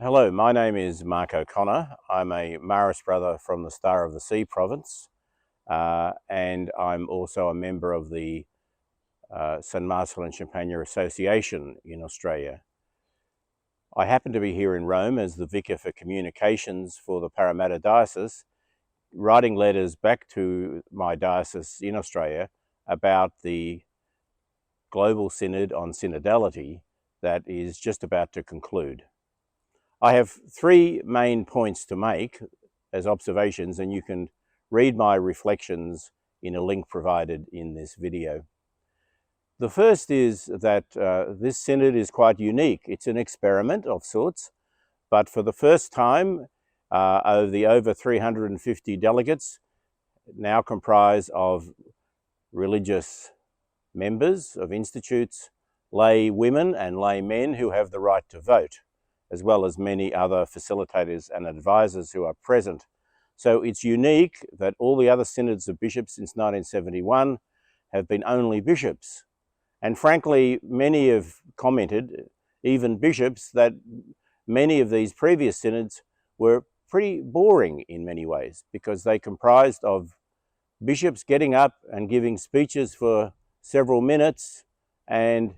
Hello, my name is Mark O'Connor. I'm a Marist Brother from the Star of the Sea province, and I'm also a member of the St Marcellin Champagnat Association in Australia. I happen to be here in Rome as the Vicar for Communications for the Parramatta Diocese, writing letters back to my diocese in Australia about the Global Synod on Synodality that is just about to conclude. I have three main points to make as observations, and you can read my reflections in a link provided in this video. The first is that this synod is quite unique. It's an experiment of sorts, but for the first time, the over 350 delegates now comprise of religious members of institutes, lay women and lay men who have the right to vote, as well as many other facilitators and advisors who are present. So it's unique that all the other synods of bishops since 1971 have been only bishops. And frankly, many have commented, even bishops, that many of these previous synods were pretty boring in many ways because they comprised of bishops getting up and giving speeches for several minutes, and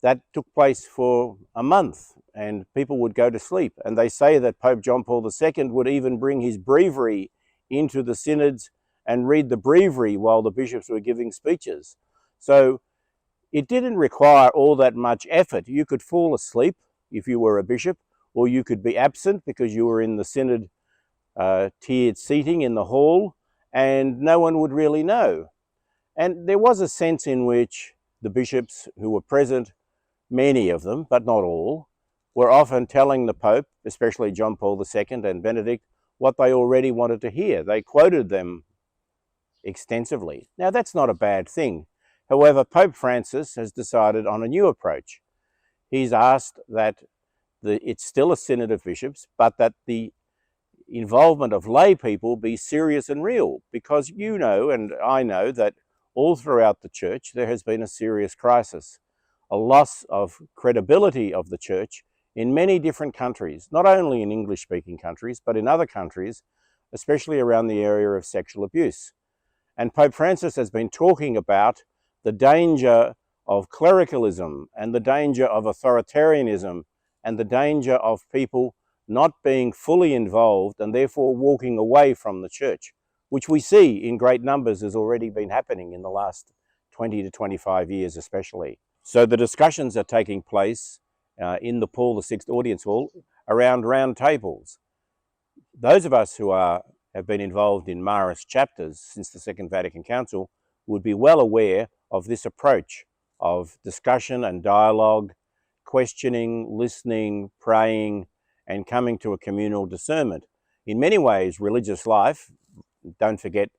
that took place for a month and people would go to sleep. And they say that Pope John Paul II would even bring his breviary into the synods and read the breviary while the bishops were giving speeches. So it didn't require all that much effort. You could fall asleep if you were a bishop, or you could be absent because you were in the synod tiered seating in the hall, and no one would really know. And there was a sense in which the bishops who were present, many of them, but not all, were often telling the Pope, especially John Paul II and Benedict, what they already wanted to hear. They quoted them extensively. Now, that's not a bad thing. However, Pope Francis has decided on a new approach. He's asked that it's still a synod of bishops, but that the involvement of lay people be serious and real, because you know, and I know, that all throughout the church there has been a serious crisis, a loss of credibility of the church in many different countries, not only in English-speaking countries, but in other countries, especially around the area of sexual abuse. And Pope Francis has been talking about the danger of clericalism and the danger of authoritarianism and the danger of people not being fully involved and therefore walking away from the church, which we see in great numbers has already been happening in the last 20 to 25 years especially. So the discussions are taking place in the Paul VI Audience Hall around round tables. Those of us who have been involved in Marist chapters since the Second Vatican Council would be well aware of this approach of discussion and dialogue, questioning, listening, praying, and coming to a communal discernment. In many ways, religious life, don't forget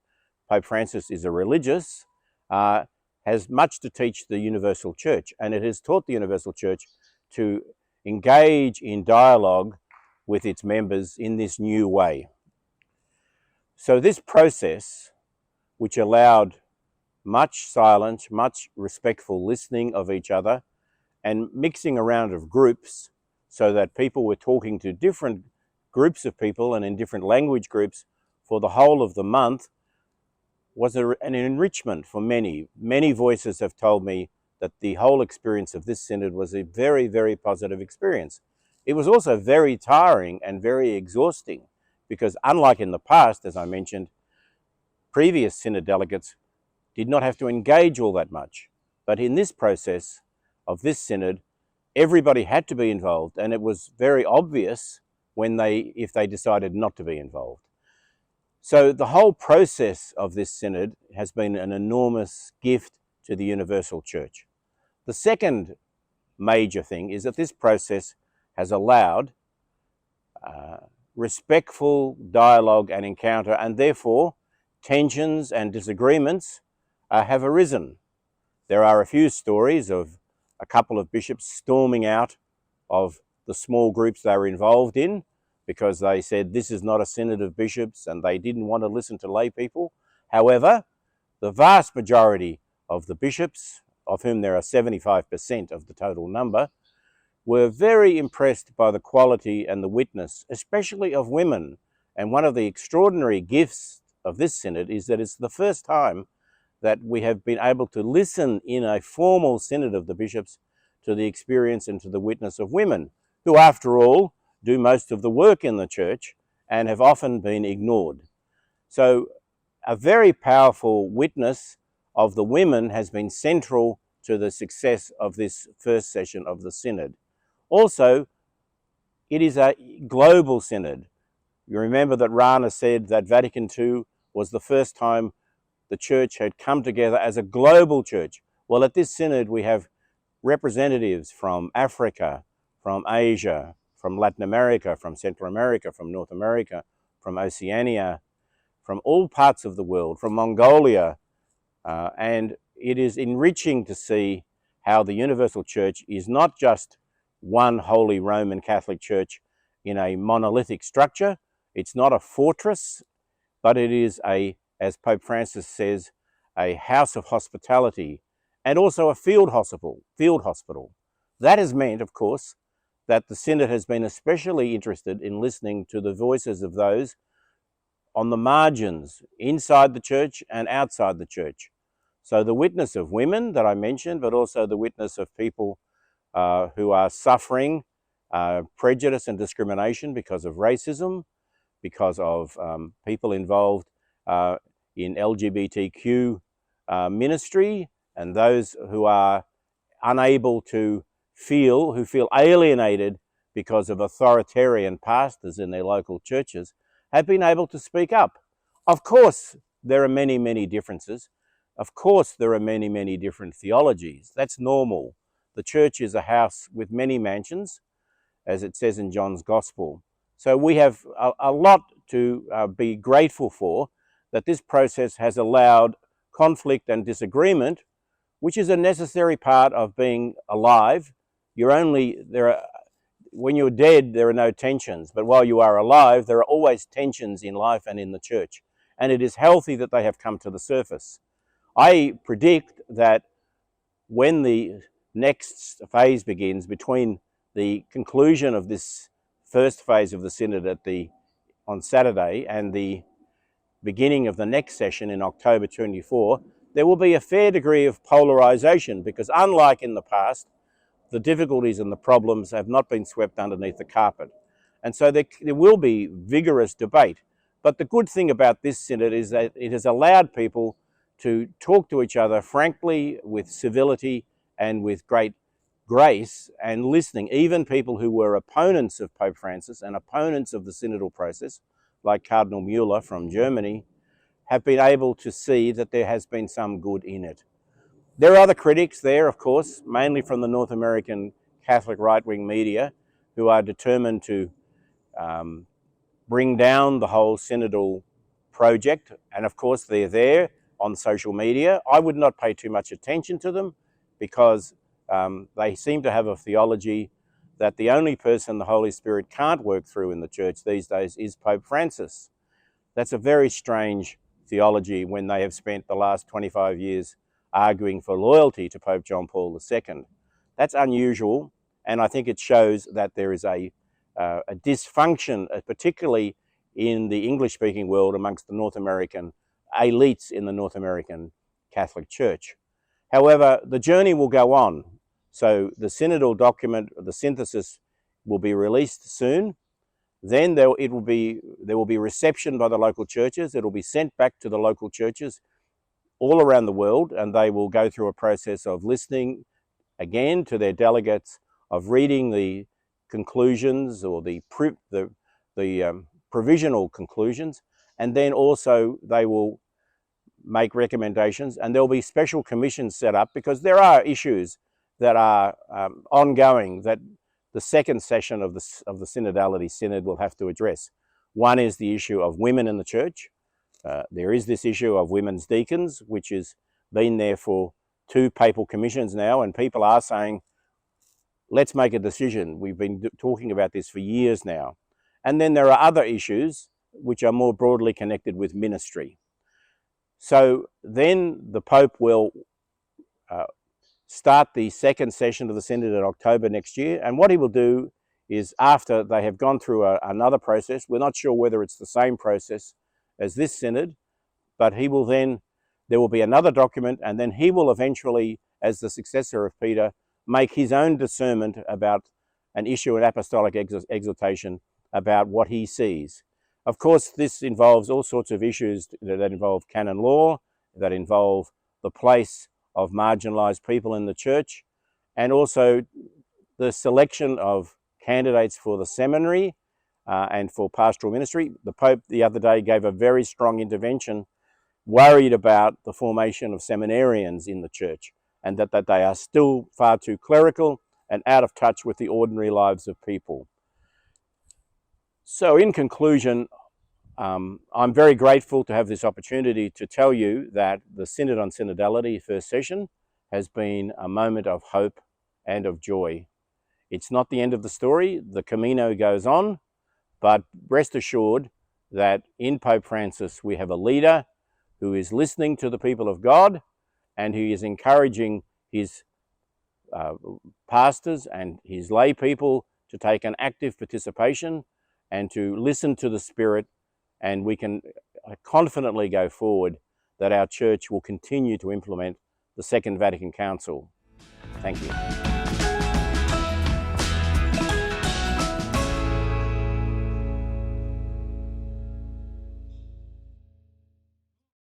Pope Francis is a religious, has much to teach the universal church, and it has taught the universal church to engage in dialogue with its members in this new way. So this process, which allowed much silence, much respectful listening of each other, and mixing around of groups so that people were talking to different groups of people and in different language groups for the whole of the month, was an enrichment for many. Many voices have told me that the whole experience of this synod was a very, very positive experience. It was also very tiring and very exhausting because, unlike in the past, as I mentioned, previous synod delegates did not have to engage all that much. But in this process of this synod, everybody had to be involved, and it was very obvious if they decided not to be involved. So the whole process of this synod has been an enormous gift to the universal church. The second major thing is that this process has allowed respectful dialogue and encounter, and therefore tensions and disagreements have arisen. There are a few stories of a couple of bishops storming out of the small groups they were involved in because they said this is not a synod of bishops and they didn't want to listen to lay people. However, the vast majority of the bishops, of whom there are 75% of the total number, were very impressed by the quality and the witness, especially of women. And one of the extraordinary gifts of this synod is that it's the first time that we have been able to listen in a formal synod of the bishops to the experience and to the witness of women, who, after all, do most of the work in the church and have often been ignored. So a very powerful witness of the women has been central to the success of this first session of the synod. Also, it is a global synod. You remember that Rana said that Vatican II was the first time the church had come together as a global church. Well, at this synod, we have representatives from Africa, from Asia, from Latin America, from Central America, from North America, from Oceania, from all parts of the world, from Mongolia. And it is enriching to see how the Universal Church is not just one Holy Roman Catholic Church in a monolithic structure. It's not a fortress, but it is as Pope Francis says, a house of hospitality and also a field hospital. That has meant, of course, that the Synod has been especially interested in listening to the voices of those on the margins, inside the church and outside the church. So the witness of women that I mentioned, but also the witness of people who are suffering prejudice and discrimination because of racism, because of people involved in LGBTQ ministry, and those who are unable to who feel alienated because of authoritarian pastors in their local churches, have been able to speak up. Of course, there are many, many differences. Of course, there are many, many different theologies. That's normal. The church is a house with many mansions, as it says in John's Gospel. So we have a lot to be grateful for, that this process has allowed conflict and disagreement, which is a necessary part of being alive. When you're dead, there are no tensions, but while you are alive, there are always tensions in life and in the church. And it is healthy that they have come to the surface. I predict that when the next phase begins, between the conclusion of this first phase of the Synod on Saturday and the beginning of the next session in October 24, there will be a fair degree of polarisation, because unlike in the past, the difficulties and the problems have not been swept underneath the carpet. And so there will be vigorous debate. But the good thing about this Synod is that it has allowed people to talk to each other frankly, with civility and with great grace and listening. Even people who were opponents of Pope Francis and opponents of the synodal process, like Cardinal Mueller from Germany, have been able to see that there has been some good in it. There are other critics there, of course, mainly from the North American Catholic right-wing media, who are determined to bring down the whole synodal project. And of course, they're there on social media. I would not pay too much attention to them, because they seem to have a theology that the only person the Holy Spirit can't work through in the church these days is Pope Francis. That's a very strange theology when they have spent the last 25 years arguing for loyalty to Pope John Paul II. That's unusual, and I think it shows that there is a dysfunction, particularly in the English-speaking world, amongst the North American elites in the North American Catholic Church. However, the journey will go on. So the synodal document, the synthesis, will be released soon. Then there will be reception by the local churches. It will be sent back to the local churches all around the world, and they will go through a process of listening again to their delegates, of reading the conclusions or the provisional conclusions, and then also they will make recommendations, and there will be special commissions set up, because there are issues that are ongoing that the second session of the Synodality Synod will have to address. One is the issue of women in the church. There is this issue of women's deacons, which has been there for 2 papal commissions now, and people are saying, let's make a decision. We've been talking about this for years now. And then there are other issues which are more broadly connected with ministry. So then the Pope will start the second session of the Synod in October next year. And what he will do is, after they have gone through another process, we're not sure whether it's the same process as this Synod, but he will then, there will be another document, and then he will eventually, as the successor of Peter, make his own discernment about an issue of apostolic exhortation about what he sees. Of course, this involves all sorts of issues that involve canon law, that involve the place of marginalised people in the church, and also the selection of candidates for the seminary and for pastoral ministry. The Pope the other day gave a very strong intervention, worried about the formation of seminarians in the church, and that they are still far too clerical and out of touch with the ordinary lives of people. So in conclusion, I'm very grateful to have this opportunity to tell you that the Synod on Synodality first session has been a moment of hope and of joy. It's not the end of the story. The Camino goes on, but rest assured that in Pope Francis we have a leader who is listening to the people of God and who is encouraging his pastors and his lay people to take an active participation and to listen to the Spirit, and we can confidently go forward that our church will continue to implement the Second Vatican Council. Thank you.